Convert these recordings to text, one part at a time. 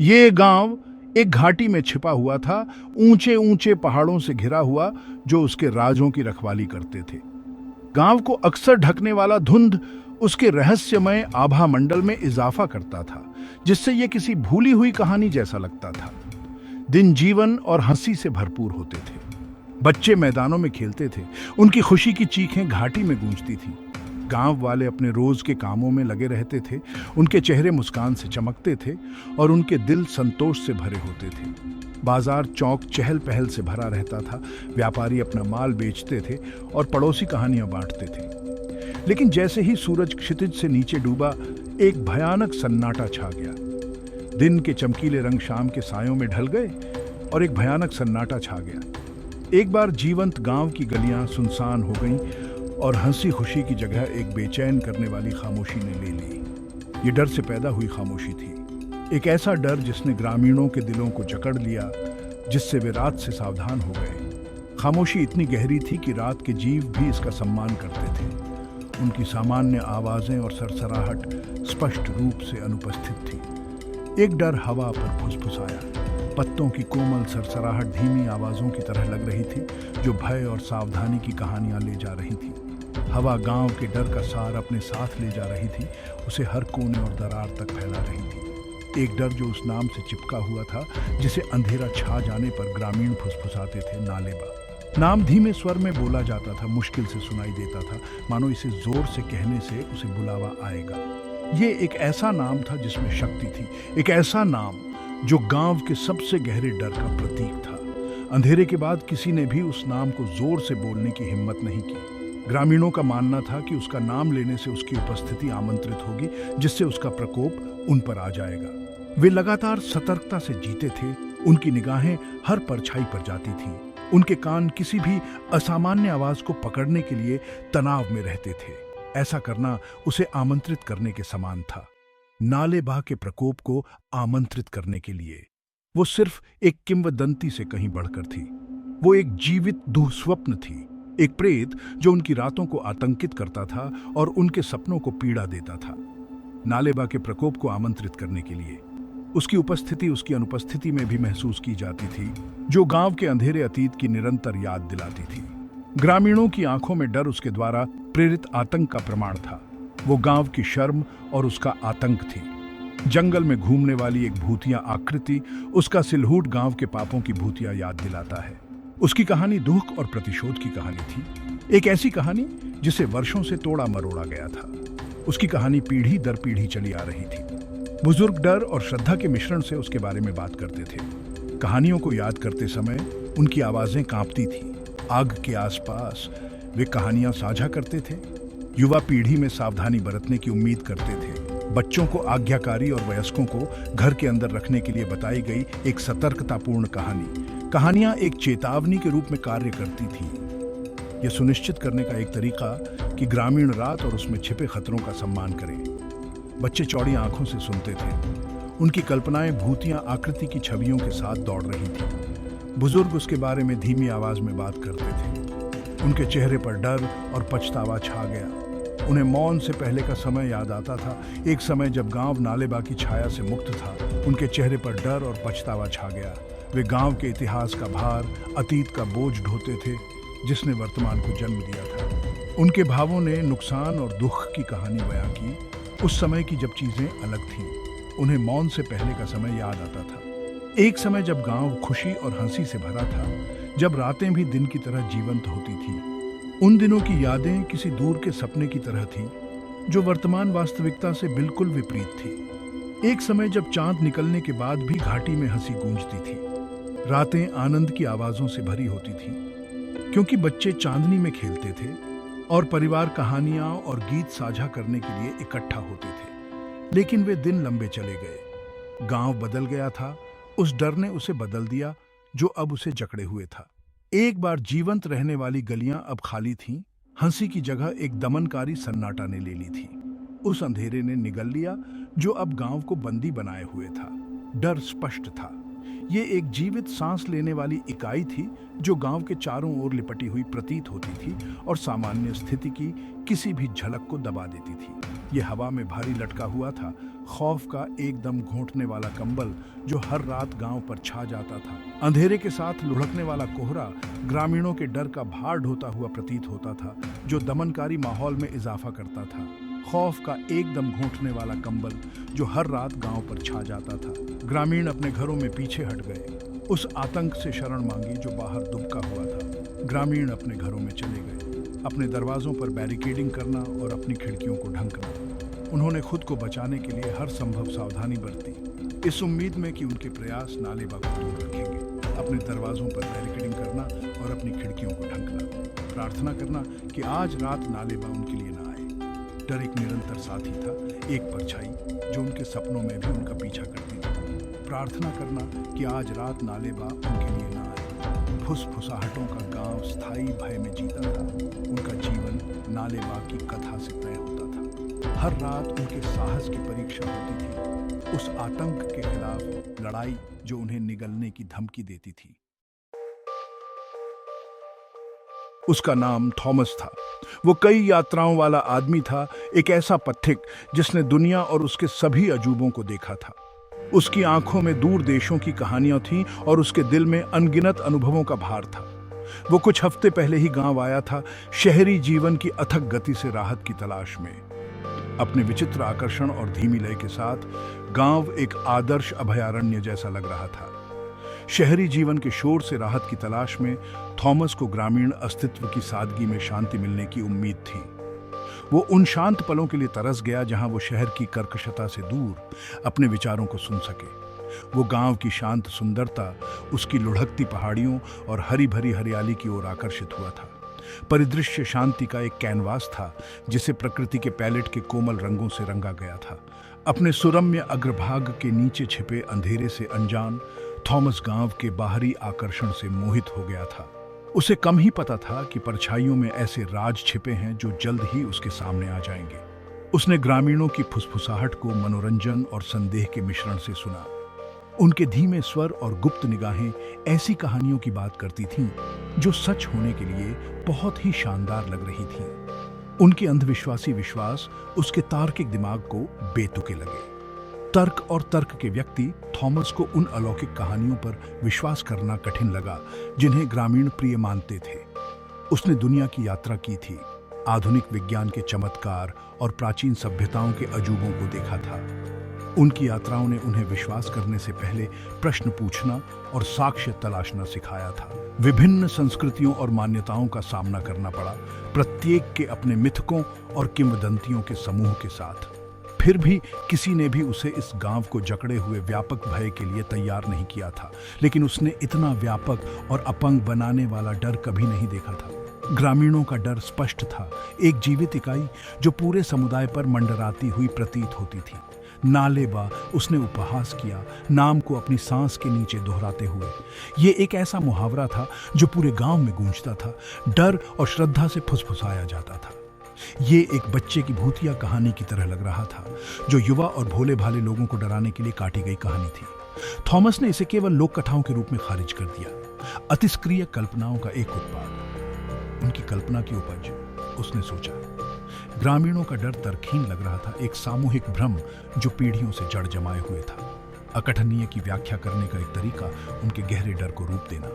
ये गांव एक घाटी में छिपा हुआ था, ऊंचे ऊंचे पहाड़ों से घिरा हुआ, जो उसके राजों की रखवाली करते थे। गांव को अक्सर ढकने वाला धुंध उसके रहस्यमय आभा मंडल में इजाफा करता था, जिससे यह किसी भूली हुई कहानी जैसा लगता था। दिन जीवन और हंसी से भरपूर होते थे। बच्चे मैदानों में खेलते थे, उनकी खुशी की चीखें घाटी में गूंजती थी। गांव वाले अपने रोज के कामों में लगे रहते थे, उनके चेहरे मुस्कान से चमकते थे और उनके दिल संतोष से भरे होते थे। बाजार चौक चहल पहल से भरा रहता था, व्यापारी अपना माल बेचते थे और पड़ोसी कहानियां बांटते थे। लेकिन जैसे ही सूरज क्षितिज से नीचे डूबा, एक भयानक सन्नाटा छा गया। दिन के चमकीले रंग शाम के सायों में ढल गए और एक भयानक सन्नाटा छा गया। एक बार जीवंत गांव की गलियां सुनसान हो गईं और हंसी खुशी की जगह एक बेचैन करने वाली खामोशी ने ले ली। ये डर से पैदा हुई खामोशी थी, एक ऐसा डर जिसने ग्रामीणों के दिलों को जकड़ लिया, जिससे वे रात से सावधान हो गए। खामोशी इतनी गहरी थी कि रात के जीव भी इसका सम्मान करते थे। उनकी सामान्य आवाजें और सरसराहट स्पष्ट रूप से अनुपस्थित थी। एक डर हवा पर फुसफुसाया। पत्तों की कोमल सरसराहट धीमी आवाजों की तरह लग रही थी, जो भय और सावधानी की कहानियां ले जा रही थी। हवा गांव के डर का सार अपने साथ ले जा रही थी, उसे हर कोने और दरार तक फैला रही थी। एक डर जो उस नाम से चिपका हुआ था, जिसे अंधेरा छा जाने पर ग्रामीण फुसफुसाते थे, नालेबा। नाम धीमे स्वर में बोला जाता था, मुश्किल से सुनाई देता था, मानो इसे जोर से कहने से उसे बुलावा आएगा। ये एक ऐसा नाम था जिसमें शक्ति थी, एक ऐसा नाम जो गांव के सबसे गहरे डर का प्रतीक था। अंधेरे के बाद किसी ने भी उस नाम को जोर से बोलने की हिम्मत नहीं की। ग्रामीणों का मानना था कि उसका नाम लेने से उसकी उपस्थिति आमंत्रित होगी, जिससे उसका प्रकोप उन पर आ जाएगा। वे लगातार सतर्कता से जीते थे, उनकी निगाहें हर परछाई पर जाती थीं। उनके कान किसी भी असामान्य आवाज को पकड़ने के लिए तनाव में रहते थे। ऐसा करना उसे आमंत्रित करने के समान था, नालेबा के प्रकोप को आमंत्रित करने के लिए। वो सिर्फ एक किंवदंती से कहीं बढ़कर थी। वो एक जीवित दुःस्वप्न थी, एक प्रेत जो उनकी रातों को आतंकित करता था और उनके सपनों को पीड़ा देता था। नालेबा के प्रकोप को आमंत्रित करने के लिए उसकी उपस्थिति उसकी अनुपस्थिति में भी महसूस की जाती थी, जो गांव के अंधेरे अतीत की निरंतर याद दिलाती थी। ग्रामीणों की आंखों में डर उसके द्वारा प्रेरित आतंक का प्रमाण था। वो गांव की शर्म और उसका आतंक थी। जंगल में घूमने वाली एक भूतिया आकृति, उसका सिलहूट गांव के पापों की भूतिया याद दिलाता है। उसकी कहानी दुख और प्रतिशोध की कहानी थी, एक ऐसी कहानी जिसे वर्षों से तोड़ा मरोड़ा गया था। उसकी कहानी पीढ़ी दर पीढ़ी चली आ रही थी। बुजुर्ग डर और श्रद्धा के मिश्रण से उसके बारे में बात करते थे। कहानियों को याद करते समय उनकी आवाजें कांपती थी। आग के आसपास वे कहानियां साझा करते थे। युवा पीढ़ी में सावधानी बरतने की उम्मीद करते थे। बच्चों को आज्ञाकारी और वयस्कों को घर के अंदर रखने के लिए बताई गई एक सतर्कतापूर्ण कहानी। कहानियां एक चेतावनी के रूप में कार्य करती थीं। यह सुनिश्चित करने का एक तरीका कि ग्रामीण रात और उसमें छिपे खतरों का सम्मान करें। बच्चे चौड़ी आंखों से सुनते थे। उनकी कल्पनाएं भूतियां आकृति की छवियों के साथ दौड़ रही थी। बुजुर्ग उसके बारे में धीमी आवाज में बात करते थे। उनके चेहरे पर डर और पछतावा छा गया। उन्हें मौन से पहले का समय याद आता था, एक समय जब गांव नालेबा की छाया से मुक्त था। उनके चेहरे पर डर और पछतावा छा गया। वे गांव के इतिहास का भार, अतीत का बोझ ढोते थे, जिसने वर्तमान को जन्म दिया था। उनके भावों ने नुकसान और दुख की कहानी बयां की, उस समय की जब चीजें अलग थीं। उन्हें मौन से पहले का समय याद आता था, एक समय जब गांव खुशी और हंसी से भरा था, जब रातें भी दिन की तरह जीवंत होती थीं। उन दिनों की यादें किसी दूर के सपने की तरह थीं, जो वर्तमान वास्तविकता से बिल्कुल विपरीत थी। एक समय जब चांद निकलने के बाद भी घाटी में हंसी गूंजती थी। रातें आनंद की आवाजों से भरी होती थीं, क्योंकि बच्चे चांदनी में खेलते थे और परिवार कहानियां और गीत साझा करने के लिए इकट्ठा होते थे। लेकिन वे दिन लंबे चले गए। गांव बदल गया था। उस डर ने उसे बदल दिया, जो अब उसे जकड़े हुए था। एक बार जीवंत रहने वाली गलियां अब खाली थीं। हंसी की जगह एक दमनकारी सन्नाटा ने ले ली थी। उस अंधेरे ने निगल लिया, जो अब गांव को बंदी बनाए हुए था। डर स्पष्ट था, ये एक जीवित सांस लेने वाली इकाई थी जो गांव के चारों ओर लिपटी हुई प्रतीत होती थी और सामान्य स्थिति की किसी भी झलक को दबा देती थी। ये हवा में भारी लटका हुआ था, खौफ का एकदम घोंटने वाला कंबल जो हर रात गांव पर छा जाता था। अंधेरे के साथ लुढ़कने वाला कोहरा ग्रामीणों के डर का भार ढोता हुआ प्रतीत होता था, जो दमनकारी माहौल में इजाफा करता था। खौफ का एकदम घोंटने वाला कंबल जो हर रात गांव पर छा जाता था। ग्रामीण अपने घरों में पीछे हट गए, उस आतंक से शरण मांगी जो बाहर दुबका हुआ था। ग्रामीण अपने घरों में चले गए, अपने दरवाजों पर बैरिकेडिंग करना और अपनी खिड़कियों को ढंकना। उन्होंने खुद को बचाने के लिए हर संभव सावधानी बरती, इस उम्मीद में कि उनके प्रयास नालेबा को दूर रखेंगे। अपने दरवाजों पर बैरिकेडिंग करना और अपनी खिड़कियों को ढंकना, प्रार्थना करना कि आज रात नालेबा उनके लिए ना आए। डर एक निरंतर साथी था, एक परछाई जो उनके सपनों में भी उनका पीछा करती थी। प्रार्थना करना कि आज रात नालेबा उनके लिए ना आए। फुसफुसाहटों का गांव स्थायी भय में जीता था। उनका जीवन नालेबा की कथा से तय होता था। हर रात उनके साहस की परीक्षा होती थी, उस आतंक के खिलाफ लड़ाई जो उन्हें निगलने की धमकी देती थी। उसका नाम थॉमस था। वो कई यात्राओं वाला आदमी था, एक ऐसा पथिक जिसने दुनिया और उसके सभी अजूबों को देखा था। उसकी आंखों में दूर देशों की कहानियां थीं और उसके दिल में अनगिनत अनुभवों का भार था। वो कुछ हफ्ते पहले ही गांव आया था, शहरी जीवन की अथक गति से राहत की तलाश में। अपने विचित्र आकर्षण और धीमी लय के साथ गांव एक आदर्श अभयारण्य जैसा लग रहा था। शहरी जीवन के शोर से राहत की तलाश में थॉमस को ग्रामीण अस्तित्व की सादगी में शांति मिलने की उम्मीद थी। वो उन शांत पलों के लिए तरस गया जहां वो शहर की कर्कशता से दूर अपने विचारों को सुन सके। वो गांव की शांत सुंदरता, उसकी लुढ़कती पहाड़ियों और हरी भरी हरियाली की ओर आकर्षित हुआ था। परिदृश्य शांति का एक कैनवास था जिसे प्रकृति के पैलेट के कोमल रंगों से रंगा गया था। अपने सुरम्य अग्रभाग के नीचे छिपे अंधेरे से अनजान थॉमस गांव के बाहरी आकर्षण से मोहित हो गया था। उसे कम ही पता था कि परछाइयों में ऐसे राज छिपे हैं जो जल्द ही उसके सामने आ जाएंगे। उसने ग्रामीणों की फुसफुसाहट को मनोरंजन और संदेह के मिश्रण से सुना। उनके धीमे स्वर और गुप्त निगाहें ऐसी कहानियों की बात करती थीं जो सच होने के लिए बहुत ही शानदार लग रही थीं। उनके अंधविश्वासी विश्वास उसके तार्किक दिमाग को बेतुके लगे। तर्क और तर्क के व्यक्ति थॉमस को उन अलौकिक कहानियों पर विश्वास करना कठिन लगा जिन्हें ग्रामीण प्रिय मानते थे। उसने दुनिया की यात्रा की थी, आधुनिक विज्ञान के चमत्कार और प्राचीन सभ्यताओं के अजूबों को देखा था। उनकी यात्राओं ने उन्हें विश्वास करने से पहले प्रश्न पूछना और साक्ष्य तलाशना सिखाया था। विभिन्न संस्कृतियों और मान्यताओं का सामना करना पड़ा, प्रत्येक के अपने मिथकों और किंवदंतियों के समूह के साथ। फिर भी किसी ने भी उसे इस गांव को जकड़े हुए व्यापक भय के लिए तैयार नहीं किया था, लेकिन उसने इतना व्यापक और अपंग बनाने वाला डर कभी नहीं देखा था। ग्रामीणों का डर स्पष्ट था, एक जीवित इकाई जो पूरे समुदाय पर मंडराती हुई प्रतीत होती थी। नालेबा, उसने उपहास किया, नाम को अपनी सांस के नीचे दोहराते हुए। ये एक ऐसा मुहावरा था जो पूरे गांव में गूंजता था, डर और श्रद्धा से फुसफुसाया जाता था। ये एक बच्चे की भूतिया कहानी की तरह लग रहा था, जो युवा और भोले भाले लोगों को डराने के लिए काटी गई कहानी थी। थॉमस ने इसे केवल लोक कथाओं के रूप में खारिज कर दिया, अतिस्क्रिय कल्पनाओं का एक उत्पाद। उनकी कल्पना की उपज, उसने सोचा। ग्रामीणों का डर तर्कहीन लग रहा था, एक सामूहिक भ्रम जो पीढ़ियों से जड़ जमाए हुए था। अकथनीय की व्याख्या करने का एक तरीका उनके गहरे डर को रूप देना।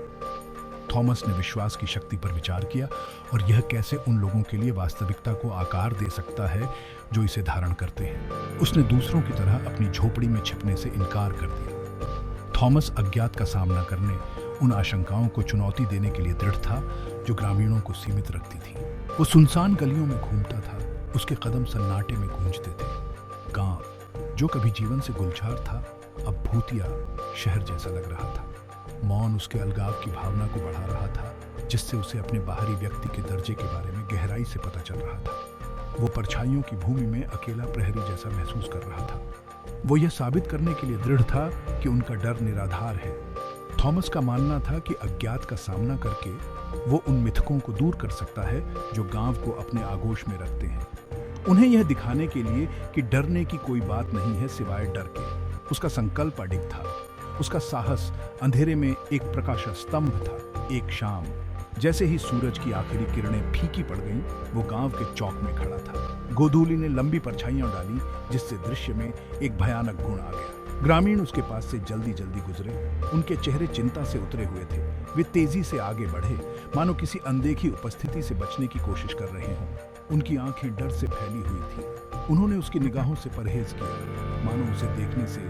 थॉमस ने विश्वास की शक्ति पर विचार किया और यह कैसे उन लोगों के लिए वास्तविकता को आकार दे सकता है जो इसे धारण करते हैं। उसने दूसरों की तरह अपनी झोपड़ी में छिपने से इनकार कर दिया। थॉमस अज्ञात का सामना करने, उन आशंकाओं को चुनौती देने के लिए दृढ़ था जो ग्रामीणों को सीमित रखती थी। वो सुनसान गलियों में घूमता था, उसके कदम सन्नाटे में गूंजते थे। गांव जो कभी जीवन से गुलजार था, अब भूतिया शहर जैसा लग रहा था। मौन उसके अलगाव की भावना को बढ़ा रहा था, जिससे उसे अपने बाहरी व्यक्ति के दर्जे के बारे में गहराई से पता चल रहा था। वो परछाइयों की भूमि में अकेला प्रहरी जैसा महसूस कर रहा था। वो यह साबित करने के लिए दृढ़ था कि उनका डर निराधार है। थॉमस का मानना था कि अज्ञात का सामना करके वो उन मिथकों को दूर कर सकता है जो गांव को अपने आगोश में रखते हैं। उन्हें यह दिखाने के लिए कि डरने की कोई बात नहीं है सिवाय डर के। उसका संकल्प अडिग था। उसका साहस अंधेरे में एक प्रकाश स्तंभ था। एक शाम जैसे ही सूरज की आखिरी किरणें फीकी पड़ गईं, वो गांव के चौक में खड़ा था। गोधूली ने लंबी परछाइयां डाली, जिससे दृश्य में एक भयानक गुण आ गया। ग्रामीण उसके पास से जल्दी जल्दी गुजरे। उनके चेहरे चिंता से उतरे हुए थे। वे तेजी से आगे बढ़े, मानो किसी अनदेखी उपस्थिति से बचने की कोशिश कर रहे हों। उनकी आंखें डर से फैली हुई थी। उन्होंने उसकी निगाहों से परहेज किया, मानो उसे देखने से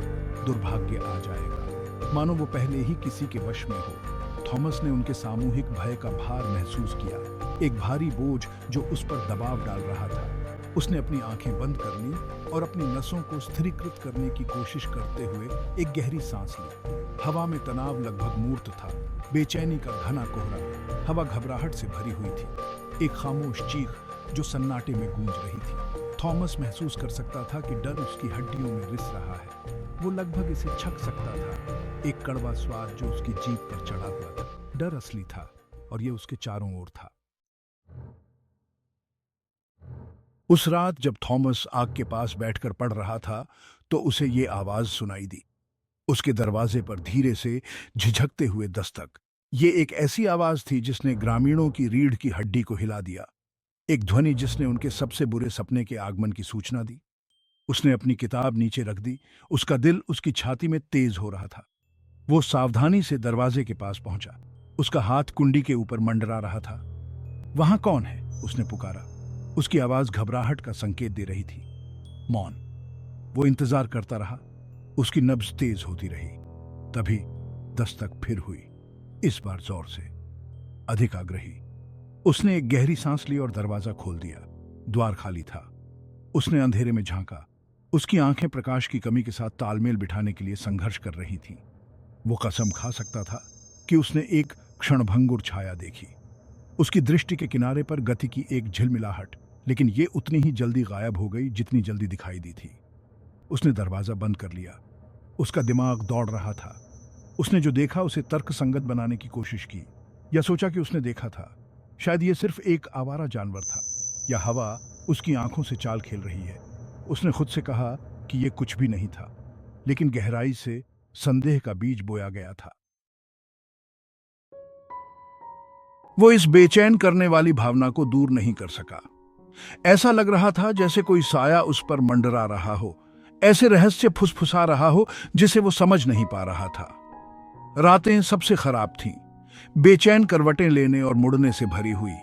दुर्भाग्य आ जाएगा, मानो वो पहले ही किसी के वश में हो। थॉमस ने उनके सामूहिक भय का भार महसूस किया, एक भारी बोझ जो उस पर दबाव डाल रहा था। उसने अपनी आंखें बंद कर ली और अपनी नसों को स्थिरीकृत करने की कोशिश करते हुए एक गहरी सांस ली। हवा में तनाव लगभग मूर्त था, बेचैनी का घना कोहरा। हवा घबराहट से भरी हुई थी, एक खामोश चीख जो सन्नाटे में गूंज रही थी। थॉमस महसूस कर सकता था कि डर उसकी हड्डियों में रिस रहा है। वो लगभग इसे छक सकता था। एक कड़वा स्वाद जो उसकी जीभ पर चढ़ा हुआ था। डर असली था और ये उसके चारों ओर था। उस रात जब थॉमस आग के पास बैठकर पढ़ रहा था, तो उसे ये आवाज सुनाई दी। उसके दरवाजे पर धीरे से झिझकते हुए दस्तक। ये एक ऐसी आवाज थी जिसने ग्रामीणों की रीढ़ की हड्डी को हिला दिया। एक ध्वनि जिसने उनके सबसे बुरे सपने के आगमन की सूचना दी। उसने अपनी किताब नीचे रख दी। उसका दिल उसकी छाती में तेज हो रहा था। वो सावधानी से दरवाजे के पास पहुंचा। उसका हाथ कुंडी के ऊपर मंडरा रहा था। वहां कौन है? उसने पुकारा। उसकी आवाज घबराहट का संकेत दे रही थी। मौन। वो इंतजार करता रहा। उसकी नब्ज तेज होती रही। तभी दस्तक फिर हुई, इस बार जोर से, अधिक आग्रही। उसने एक गहरी सांस ली और दरवाजा खोल दिया। द्वार खाली था। उसने अंधेरे में झांका। उसकी आंखें प्रकाश की कमी के साथ तालमेल बिठाने के लिए संघर्ष कर रही थीं। वो कसम खा सकता था कि उसने एक क्षणभंगुर छाया देखी। उसकी दृष्टि के किनारे पर गति की एक झिलमिलाहट, लेकिन ये उतनी ही जल्दी गायब हो गई जितनी जल्दी दिखाई दी थी। उसने दरवाजा बंद कर लिया। उसका दिमाग दौड़ रहा था। उसने जो देखा उसे तर्कसंगत बनाने की कोशिश की, या सोचा कि उसने देखा था। शायद ये सिर्फ एक आवारा जानवर था, या हवा उसकी आंखों से चाल खेल रही है। उसने खुद से कहा कि ये कुछ भी नहीं था, लेकिन गहराई से संदेह का बीज बोया गया था। वो इस बेचैन करने वाली भावना को दूर नहीं कर सका। ऐसा लग रहा था जैसे कोई साया उस पर मंडरा रहा हो, ऐसे रहस्य फुसफुसा रहा हो जिसे वो समझ नहीं पा रहा था। रातें सबसे खराब थीं, बेचैन करवटें लेने और मुड़ने से भरी हुई,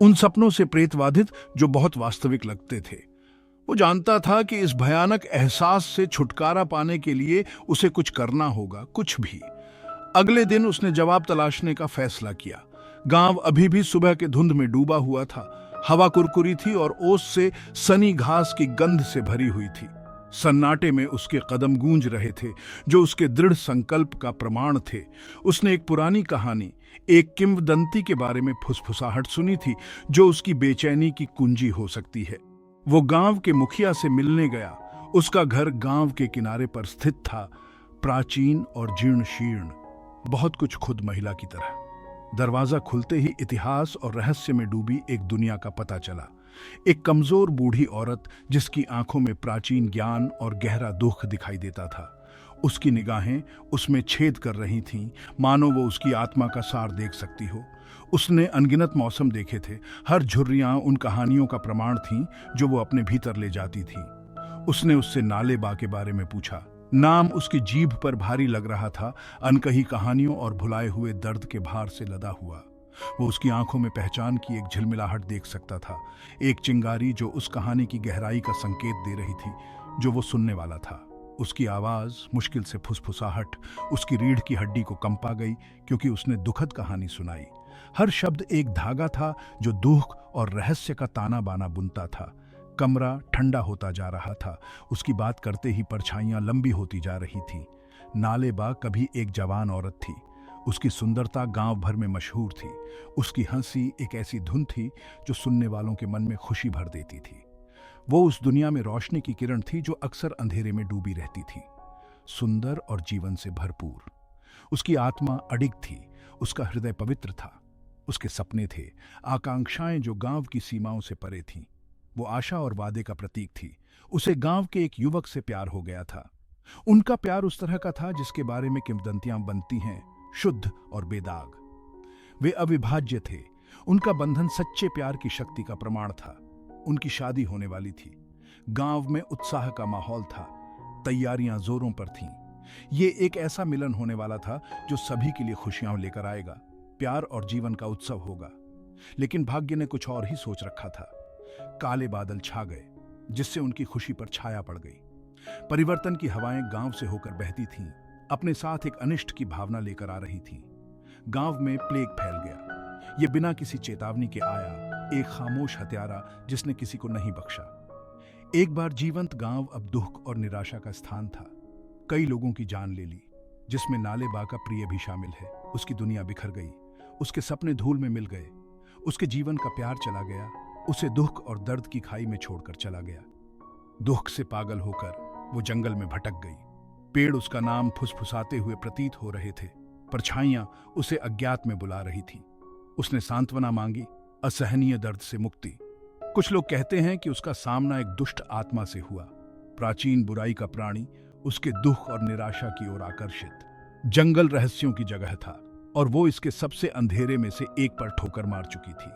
उन सपनों से प्रेतवाधित जो बहुत वास्तविक लगते थे। वो जानता था कि इस भयानक एहसास से छुटकारा पाने के लिए उसे कुछ करना होगा, कुछ भी। अगले दिन उसने जवाब तलाशने का फैसला किया। गांव अभी भी सुबह के धुंध में डूबा हुआ था। हवा कुरकुरी थी और ओस से सनी घास की गंध से भरी हुई थी। सन्नाटे में उसके कदम गूंज रहे थे, जो उसके दृढ़ संकल्प का प्रमाण थे। उसने एक पुरानी कहानी, एक किंवदंती के बारे में फुसफुसाहट सुनी थी, जो उसकी बेचैनी की कुंजी हो सकती है। वो गांव के मुखिया से मिलने गया। उसका घर गांव के किनारे पर स्थित था, प्राचीन और जीर्ण शीर्ण, बहुत कुछ खुद महिला की तरह। दरवाजा खुलते ही इतिहास और रहस्य में डूबी एक दुनिया का पता चला। एक कमजोर बूढ़ी औरत जिसकी आंखों में प्राचीन ज्ञान और गहरा दुख दिखाई देता था। उसकी निगाहें उसमें छेद कर रही थीं, मानो वो उसकी आत्मा का सार देख सकती हो। उसने अनगिनत मौसम देखे थे। हर झुर्रियां उन कहानियों का प्रमाण थीं जो वो अपने भीतर ले जाती थी। उसने उससे नाले बा के बारे में पूछा। नाम उसकी जीभ पर भारी लग रहा था, अनकही कहानियों और भुलाए हुए दर्द के भार से लदा हुआ। वो उसकी आंखों में पहचान की एक झिलमिलाहट देख सकता था, एक चिंगारी जो उस कहानी की गहराई का संकेत दे रही थी जो वो सुनने वाला था। उसकी आवाज, मुश्किल से फुसफुसाहट, उसकी रीढ़ की हड्डी को कंपा गई, क्योंकि उसने दुखद कहानी सुनाई। हर शब्द एक धागा था जो दुख और रहस्य का ताना बाना बुनता था। कमरा ठंडा होता जा रहा था। उसकी बात करते ही परछाइयां लंबी होती जा रही थीं। नालेबा कभी एक जवान औरत थी। उसकी सुंदरता गांव भर में मशहूर थी। उसकी हंसी एक ऐसी धुन थी जो सुनने वालों के मन में खुशी भर देती थी। वो उस दुनिया में रोशनी की किरण थी जो अक्सर अंधेरे में डूबी रहती थी, सुंदर और जीवन से भरपूर। उसकी आत्मा अडिग थी, उसका हृदय पवित्र था। उसके सपने थे, आकांक्षाएं जो गांव की सीमाओं से परे थीं। वो आशा और वादे का प्रतीक थी। उसे गांव के एक युवक से प्यार हो गया था। उनका प्यार उस तरह का था जिसके बारे में किंवदंतियां बनती हैं, शुद्ध और बेदाग। वे अविभाज्य थे। उनका बंधन सच्चे प्यार की शक्ति का प्रमाण था। उनकी शादी होने वाली थी। गांव में उत्साह का माहौल था। तैयारियां जोरों पर थीं। ये एक ऐसा मिलन होने वाला था जो सभी के लिए खुशियां लेकर आएगा, प्यार और जीवन का उत्सव होगा। लेकिन भाग्य ने कुछ और ही सोच रखा था। काले बादल छा गए, जिससे उनकी खुशी पर छाया पड़ गई। परिवर्तन की हवाएं गांव से होकर बहती थीं, अपने साथ एक अनिष्ट की भावना लेकर आ रही थीं। गांव में प्लेग फैल गया। ये बिना किसी चेतावनी के आया, एक खामोश हत्यारा जिसने किसी को नहीं बख्शा। एक बार जीवंत गांव अब दुख और निराशा का स्थान था। कई लोगों की जान ले ली, जिसमें नाले बा का प्रिय भी शामिल है। उसकी दुनिया बिखर गई, उसके सपने धूल में मिल गए, उसके जीवन का प्यार चला गया, उसे दुख और दर्द की खाई में छोड़कर चला गया। दुख से पागल होकर वो जंगल में भटक गई। पेड़ उसका नाम फुसफुसाते हुए प्रतीत हो रहे थे, परछाइयां उसे अज्ञात में बुला रही थीं। उसने सांत्वना मांगी, असहनीय दर्द से मुक्ति। कुछ लोग कहते हैं कि उसका सामना एक दुष्ट आत्मा से हुआ, प्राचीन बुराई का प्राणी, उसके दुख और निराशा की ओर आकर्षित। जंगल रहस्यों की जगह था और वो इसके सबसे अंधेरे में से एक पर ठोकर मार चुकी थी।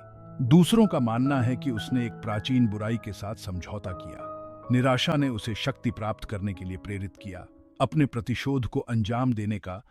दूसरों का मानना है कि उसने एक प्राचीन बुराई के साथ समझौता किया। निराशा ने उसे शक्ति प्राप्त करने के लिए प्रेरित किया, अपने प्रतिशोध को अंजाम देने का